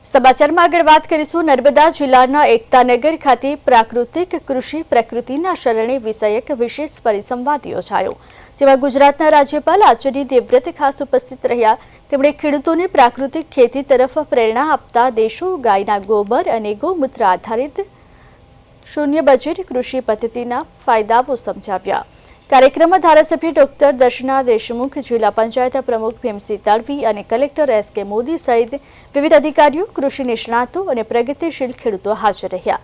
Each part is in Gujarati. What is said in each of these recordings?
સમાચારમાં આગળ વાત કરીશું નર્મદા જિલ્લાના એકતાનગર ખાતે પ્રાકૃતિક કૃષિ પ્રકૃતિના શરણે વિષયક વિશેષ પરિસંવાદ યોજાયો, જેમાં ગુજરાતના રાજ્યપાલ આચાર્ય દેવવ્રત ખાસ ઉપસ્થિત રહ્યા। તેમણે ખેડૂતોને પ્રાકૃતિક ખેતી તરફ પ્રેરણા આપતા દેશો ગાયના ગોબર અને ગૌમૂત્ર આધારિત શૂન્ય બજેટ કૃષિ પદ્ધતિના ફાયદાઓ સમજાવ્યા। कार्यक्रम में धारासभ्य डॉक्टर दर्शना देशमुख, जिला पंचायत प्रमुख भीमसिंह तड़वी और कलेक्टर एस.के. मोदी सहित विविध अधिकारीओ, कृषि निष्णातो और प्रगतिशील खेडूतो हाजर रह्या।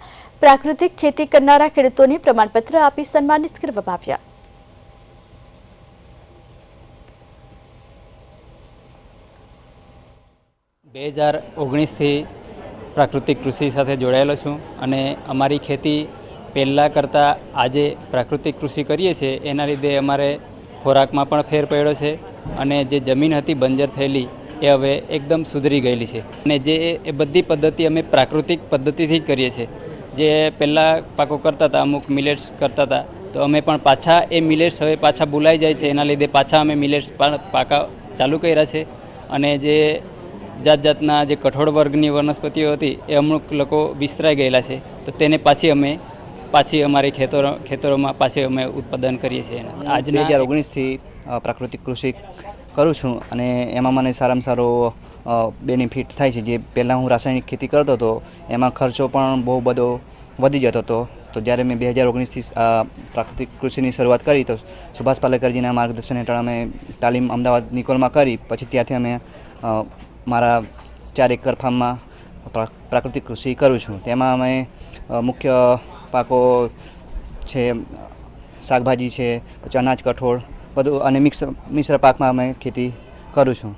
प्राकृतिक खेती करनारा खेडूतोने प्रमाणपत्र आपी सन्मानित करवामां આવ્યા। 2019 થી प्राकृतिक कृषि સાથે જોડાયેલો છું અને અમારી ખેતી પહેલાં કરતાં આજે પ્રાકૃતિક કૃષિ કરીએ છીએ એના લીધે અમારે ખોરાકમાં પણ ફેર પડ્યો છે અને જે જમીન હતી બંજર થયેલી એ હવે એકદમ સુધરી ગયેલી છે અને જે એ બધી પદ્ધતિ અમે પ્રાકૃતિક પદ્ધતિથી જ કરીએ છીએ। જે પહેલાં પાકો કરતા હતા, અમુક મિલેટ્સ કરતા હતા, તો અમે પણ પાછા એ મિલેટ્સ હવે પાછા ભૂલાઈ જાય છે, એના લીધે પાછા અમે મિલેટ્સ પાકા ચાલુ કર્યા છે અને જે જાત જાતના જે કઠોળ વર્ગની વનસ્પતિઓ હતી એ અમુક લોકો વિસરાઈ ગયેલા છે, તો તેને પાછી અમારી ખેતરોમાં પાછી અમે ઉત્પાદન કરીએ છીએ। આજના 2019 થી પ્રાકૃતિક કૃષિ કરું છું અને એમાં મને સારામાં સારો બેનિફિટ થાય છે। જે પહેલાં હું રાસાયણિક ખેતી કરતો હતો એમાં ખર્ચો પણ બહુ બધો વધી જતો હતો, તો જ્યારે મેં 2019 થી પ્રાકૃતિક કૃષિની શરૂઆત કરી તો સુભાષ પાલેકરજીના માર્ગદર્શન હેઠળ અમે તાલીમ અમદાવાદ નિકોલમાં કરી, પછી ત્યાંથી અમે મારા 4 એકર ફાર્મમાં પ્રાકૃતિક કૃષિ કરું છું। તેમાં અમે મુખ્ય પાકો છે, શાકભાજી છે, પછી અનાજ, કઠોળ બધું અને મિશ્ર પાકમાં અમે ખેતી કરું છું।